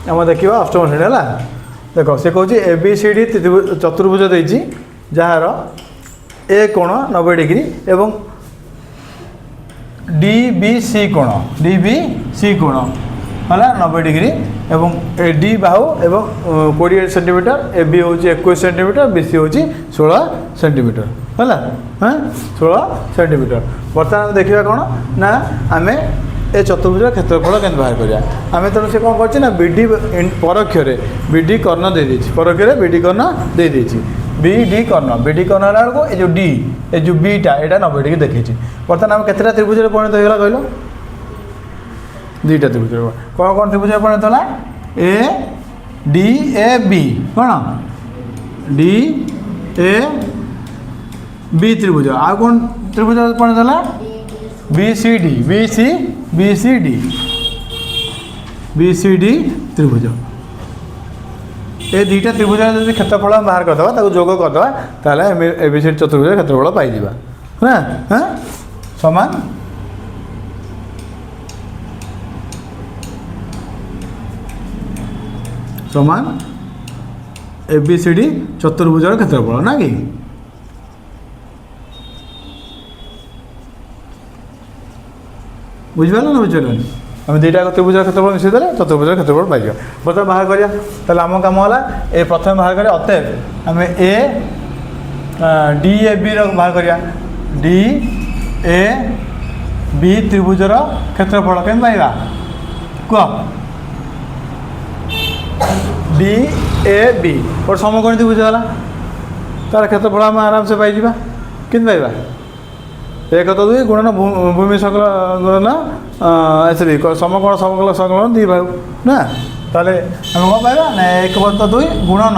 आम देखा अष्टम श्रेणी है। देख सी कौन ए बी सी डी चतुर्भुज देती जार ए कोण 90 डिग्री एवं डी बी सी कोण है 90 डिग्री एवं ए डी बाहु एवं 20 सेंटीमीटर ए बी हूँ 21 सेंटीमीटर बी सी हूँ 16 सेंटीमीटर है। हाँ 16 सेंटीमीटर। बर्तमान देखा कौन ना आम ए चतुर्भुज क्षेत्रफल के बाहर करिया आम तेणु से कौन कर बीडी परोक्ष बीडी कर्ण दे परोक्ष बीडी कर्ण दे बीडी कर्ण बेलू ये जो डी ये जो बीटा यहाँ 90 डिग्री देखी। बर्तमान आम केतटा त्रिभुज परिणत होगा कहल दुईटा त्रिभुज कौन कौन त्रिभुज परिणत है ए डी ए बी कौन डी ए बी त्रिभुज आ कौन त्रिभुज परिणत है बी सी डी त्रिभुज। ये दुईटा त्रिभुज जो क्षेत्रफल बाहर करदे जोग करदे ताले ए बी सी डी चतुर्भुज क्षेत्रफल पाइबा ना। हाँ समान समान ए बी सी डी चतुर्भुज क्षेत्रफल ना कि बुझे ना बुझे आम दुईटा त्रिभुज क्षेत्रफल मिसेदे चतुर्भुज क्षेत्रफल पाई बर्तमान बाहर करिया ताले आम काम है ए प्रथम बाहर करिया अतएव आम ए डी ए बी बाहर करिया डी ए बी त्रिभुजर क्षेत्रफल के पाइबा कह डी ए बी और समकोणी त्रिभुज है तार क्षेत्रफल आम आराम से पाइबा कि पाइबा 1 तो 2 गुणन भूमि सकल गुणन सरी समकोण समकल सकलन 2 भाग ना ताले हम कौन पाइबा ना 1 तो 2 गुणन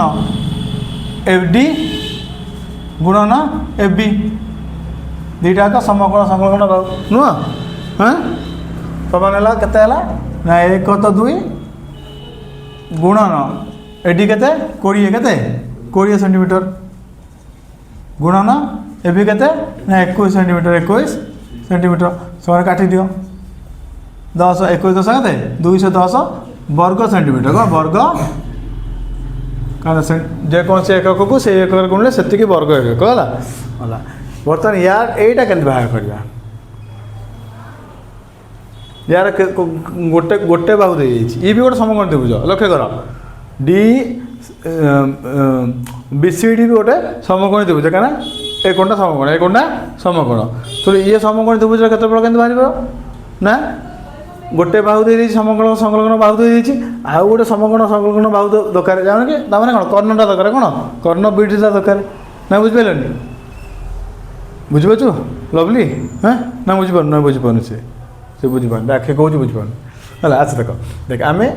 एफ डी गुणन एफ बी दुईटा का समकोण समकोण भाग नुह। हाँ समान है केते है ना 1 तो 2 गुणन एडी केते 20 सेंटीमीटर गुणन एबी केते ना 21 सेंटीमीटर समान काटी दियो 10 21 10 केते 210 वर्ग सेंटीमीटर का वर्ग जेकोसी एकक को से एकक गुणले से वर्ग एकक है। बर्तमान यार यहीटा के बाहर करवा यार गोटे गोटे बाहु दे ये भी गोटे समकोण त्रिभुज लक्ष्य कर डी बी सी डी भी गोटे समकोण त्रिभुज क्या ए कोणटा समकोण तो ये समकोण त्रिभुज क्षेत्रफल के बाहर ना गोटे बाहु दे समकोण संलग्न बाहु दे आउ गोटे समकोण संलग्न बाहु दरकार जान कि ताने कौन कर्णटा दरकार कौन कर्ण बीटा दरकार ना बुझिपारे बुझिपारु लवली। हाँ ना बुझिपार ना बुझिपार से बुझिपार आखे कौन बुझिपार है। अच्छा देख आम ए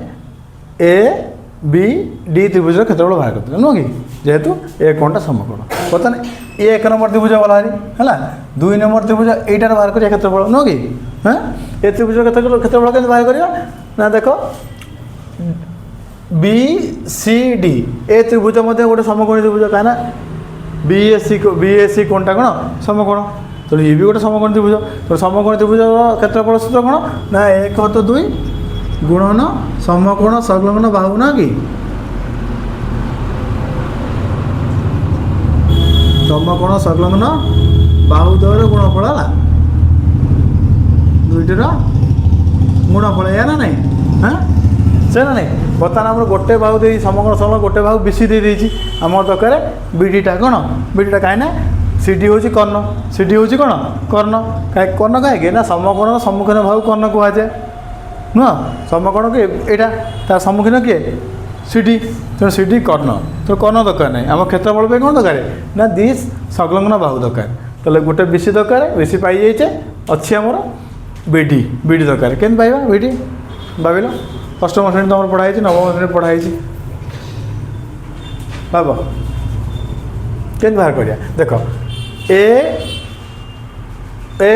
बी डी त्रिभुज क्षेत्रफल बाहर करते नुह कि जेहेतु ए कोणटा समकोण बर्तमान ये 1 नंबर त्रिभुज गला है 2 नंबर त्रिभुज यहीटार बाहर करिया क्षेत्रफल नुह कि। हाँ ए त्रिभुज क्षेत्रफल के बाहर करिया ना देख बी सी डी ए त्रिभुज मध्य गोटे समकोणी त्रिभुज कहीं बी ए सी कोणटा कौन समकोण तो ये भी गोटे समकोणी त्रिभुज तो समकोणी त्रिभुज क्षेत्रफल सूत्र कौन ना 1 तो 2 गुणन समकोण संलग्न बाहु ना कि समकोण संलग्न बाहु द्वयर गुणफल है दुईटर गुणफल या ना नहीं। हाँ से ना नहीं बर्तमान आम गोटे बाहु दे समकोण संलग्न गोटे बाहु बेसी दे आम दरकार बीडीटा कौन बीडीटा कहीं सी डी हूँ कर्ण सी डी हूँ कौन कर्ण कर्ण कहीं ना समकोण सम्मुखीन बाहु कर्ण कहुए नुह समकोण के यहाँ तार सम्मुखीन किए सी डी तेणु सी डी कर्ण तो कर्ण दरकार नहीं आम क्षेत्रफल पे कौन दरकार ना दी संलग्न बाहु दरकार तो गोटे बेसी दरकार बेसी पाई जाइए अच्छी आमर बीडी बीडी दरकार के पाइबा बीडी भाविल अष्टम श्रेणी तुम पढ़ाई नवम श्रेणी पढ़ाई भाव के बाहर करिया देख ए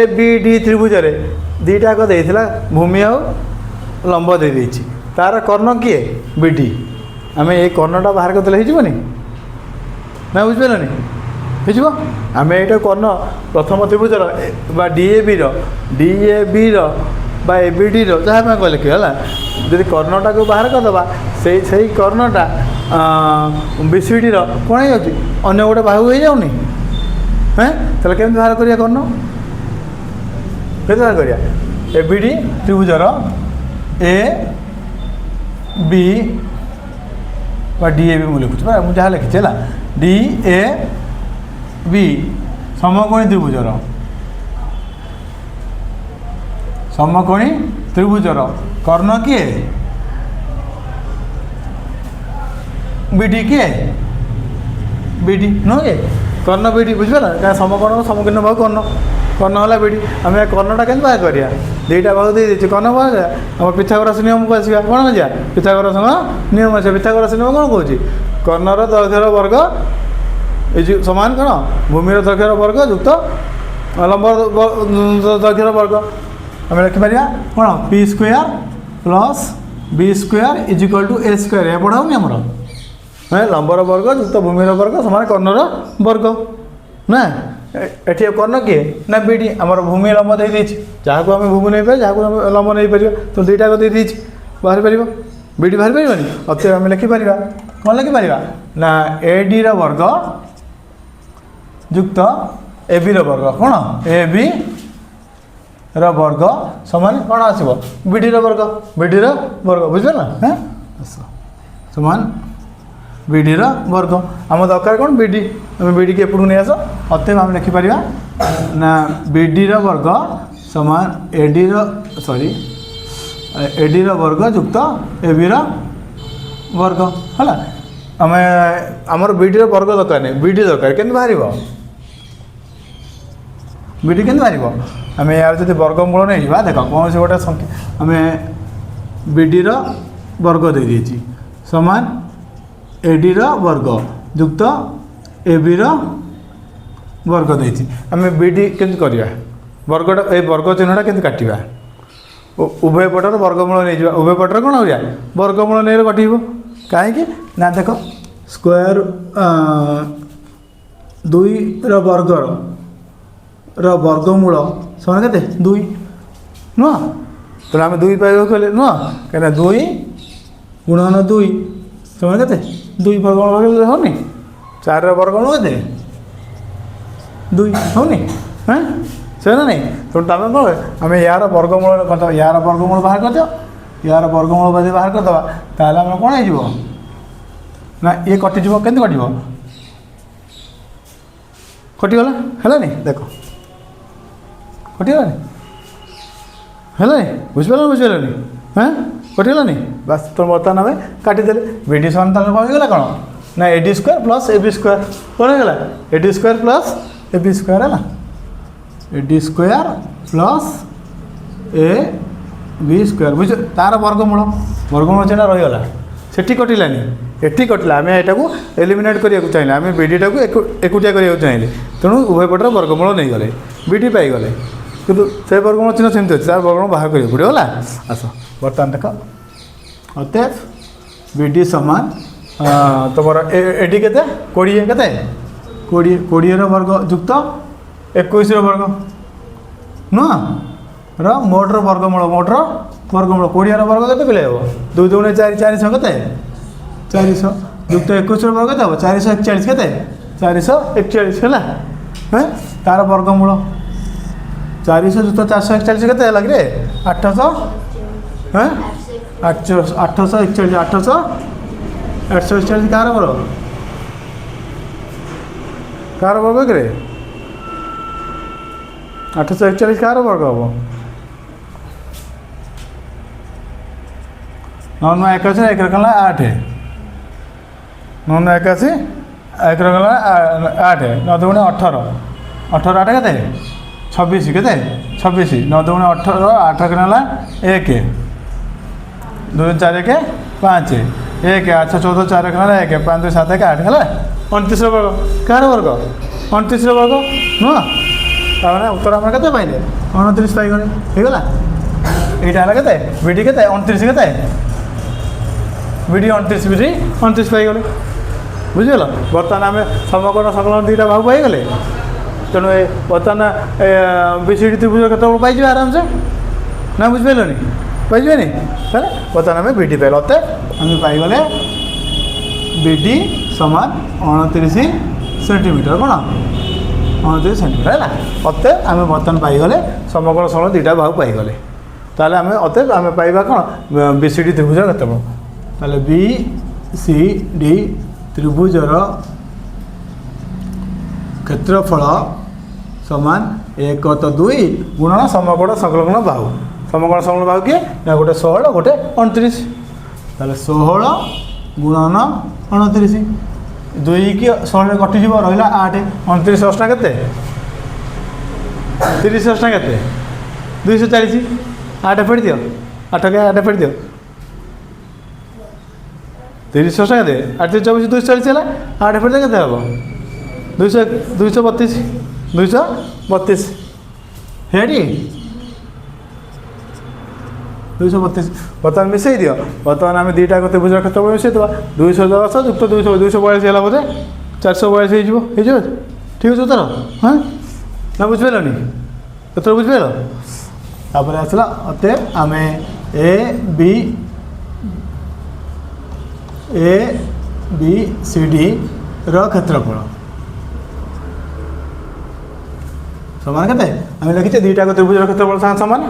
बी डी त्रिभुज दुईटा को देला भूमि आउ लंब दे तार कर्ण किए बीडी आम ये कर्णटा बाहर करदे होनी ना बुझिपारे हो आम यहाँ कर्ण प्रथम त्रिभुजर डी ए बी बा एबीडी जहाँ कहले कि है जब कर्णटा को बाहर करदे से कर्णटा बीसीडी कौन हो अन्य गोटे बाहु हो जाऊनी हाँ तेल केमी बाहर करिया कर्ण के बाहर करिया एबीडी त्रिभुजर A B D A B मुझे लिखुच्छी मुझे जहाँ लिखी है डी ए बी समकोणी त्रिभुजर समकोणी त्रिभुजर कर्ण किए बीडी किए बीडी नुहे कर्ण बीडी बुझेगा क्या समकोण सम्मुखीन भाग कर्ण कर्ण है बीडी आम कर्णटा के बाहर करिया दुईटा भाग दे दीजिए कर्ण बाहर आम पिथागोरस नियम को आसवा कौन जा पिथागोरस नियम आस पिथागोरस नियम कौन कौन कर्णर दैर्घ्यर वर्ग ये समान कौन भूमिर दैर्घ्यर वर्ग युक्त लंब दैर्घ्यर वर्ग आम लिखिपर कौन p square plus b square is equal to a square यह पढ़ाऊनी आमर हाँ लंबर वर्ग युक्त भूमिर वर्ग समान कर्णर वर्ग ना एटी कर्ण किए ना बीडी आमर भूमि लंब दे दी जहाँ को आम भूमि नहीं पारे जहाँ को लंब नहीं पार तो दुईटा को दे दी बाहर पार बीडी बाहर पारे अत आम लिखिपर कौन लिखिपर ना एडी वर्ग युक्त ए बी वर्ग कौन ए बी वर्ग समान कौन आसो बीडी वर्ग वर्ग बुझल हाँ समान बीडी वर्ग आम दरकार कौन बीडी आम बीडी के एपटू नहीं आस अतएव आम लिखिपर ना बीडी वर्ग समान एडी सॉरी एडी वर्ग युक्त ए बी वर्ग है आम आमर बीडी वर्ग दरकार नहीं बीडी दरकार के बाहर बीडी के बाहर आम यार जो वर्गमूल नहीं जा देख कौन से गोटे संख्या आम बीडी वर्ग दे दी समान एडी वर्ग युक्त ए बी वर्ग देती आम बीडी के वर्गटा ए वर्ग चिन्हटा के काटा उभय पटर वर्गमूल नहीं जा उभय पटर कौन हो जाए वर्गमूल नहीं कटो कहीं ना देख स्क्वायर दुई वर्गर वर्गमूल समान के दुई नुह तो आम दुई पाइबा कहले नुह कहीं दुई गुणन दुई समान के दुई वर्गमूल होनी चार वर्गमूल के दुई होनी हाँ से ना नहीं तो तुम कौन आम यार वर्गमूल करद यार वर्गमूल बाहर करद यार वर्गमूल बाहर करदे ताल आम कौन हो ना ये कटिज के कट कटिगला है देख कटिगलानी है बुझिपारे हाँ कटिगलानी बस तो बर्तमान आम काटिदे बीडी समान कहीगला कौन ना AD square plus A B square कौन होगा AD square plus A B square है AD square plus A B square बुझ तार वर्गमूल चिन्ह रहीगला सेठी कटिलानी एटी कटिला आम यहाँ को एलिमिनेट करने चाहिए आम बीडीटा को एकुटिया करने चाहिए तेणु उभय पटर वर्गमूल नहीं गले बीडी पाईगले किंतु से वर्गमूल चिन्ह सेमती अच्छे तार वर्गमूल बाहर करा पड़ेगा आस बर्तमान देख अतएव बीडी समान तुम एडी के कोड़े के कोड़े वर्ग युक्त 21 वर्ग नुह मोटर वर्गमूल कोड़े वर्ग के पिले हम 2 2 4 400 के 400 युक्त 21 वर्ग के 441 के 441 है हाँ तार वर्गमूल 400 युक्त 441 के लगे 800 हाँ 841 841 कार वर्ग के 841 कार वर्ग हम 9 9 81 1 रखना 8 है 9 9 81 1 रखना 8 है 9 2 18 18 8 के 26 के 26 9 2 18 8 रखना 1 2 4 के 5 1 8 14 4 रखना 1 5 2 7 8 है 29 वर्ग कार वर्ग 29 वर्ग नुह ताने उत्तर आम के पाइले 29 पाइगले होगा यहाँ के बीडी के 29 के बीडी 29 बीडी 29 पाइगले बुझीगल बर्तमान आम समकोण संकलन दुईटा भाग पाइगले तेणु बर्तमान बीसीडी त्रिभुज केत पाई आराम से ना बुझिपारे बुझे ताले बर्तमान आम बीडी पाइल अतएव आम पाइगले बीडी समान 29 सेंटीमीटर कौन 29 सेंटीमीटर है अतएव आम बर्तमान पाइगले समकोण समकोण दुईटा बाहु पाइगले ताले आम अतएव आम पाइबा कौन बीसीडी त्रिभुज क्षेत्रफल ताले बीसीडी त्रिभुजर क्षेत्रफल समान 1 तो 2 गुणन समकोण संलग्न बाहु समकोण संलग्न बाहु किए ना गोटे 16 गोटे 29 ताले 16 गुणन 29 2 की 16 कटिज रहा 8 29 अष्टा के 30 अष्टा के 240 8 फेट दियो 8 के 8 फेट दियो 30 अष्टा के 8 24 240 है 8 फेट के हम 232 हेडी 232 बर्तमान मिसई दियो बर्तमान आम दुईटा त्रिभुज क्षेत्रफल मिसई देवा 210 युक्त 242 है बोधे 442 हो ठीक है उत्तर हाँ ना बुझिपारे उत्तर बुझिपार तापर आसला अतएव आम ए बी सी डी क्षेत्रफल समान के आम लिखीचे दुईटा त्रिभुज क्षेत्रफल सामान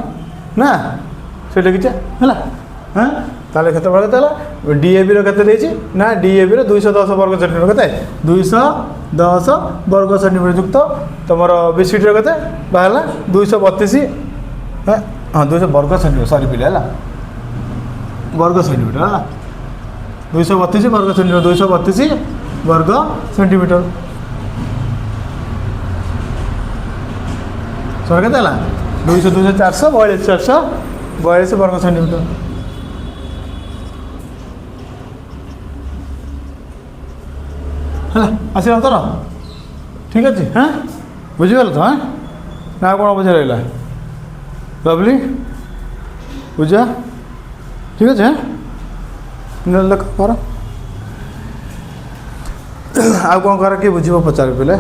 ना से लिखीचे है हाँ ताले क्षेत्रफल के डीएबी के ना डीएबी 210 वर्ग सेंटीमीटर के 210 वर्ग सेंटीमीटर युक्त तुम बीसीडी के बाहर 232 हाँ 200 वर्ग सेंटीमीटर सरी पिले है वर्ग सेंटीमीटर है 232 वर्ग सेंटीमीटर 232 वर्ग सेंटीमीटर सर के 200 400 442 वर्ग सेंटीमीटर है आसला उत्तर ठीक अच्छे हाँ बुझीगल तो हाँ ना कौन बुझा रहा लवली पूजा ठीक अच्छे हाँ देख कर आ कौन कर किए बुझे पचार पे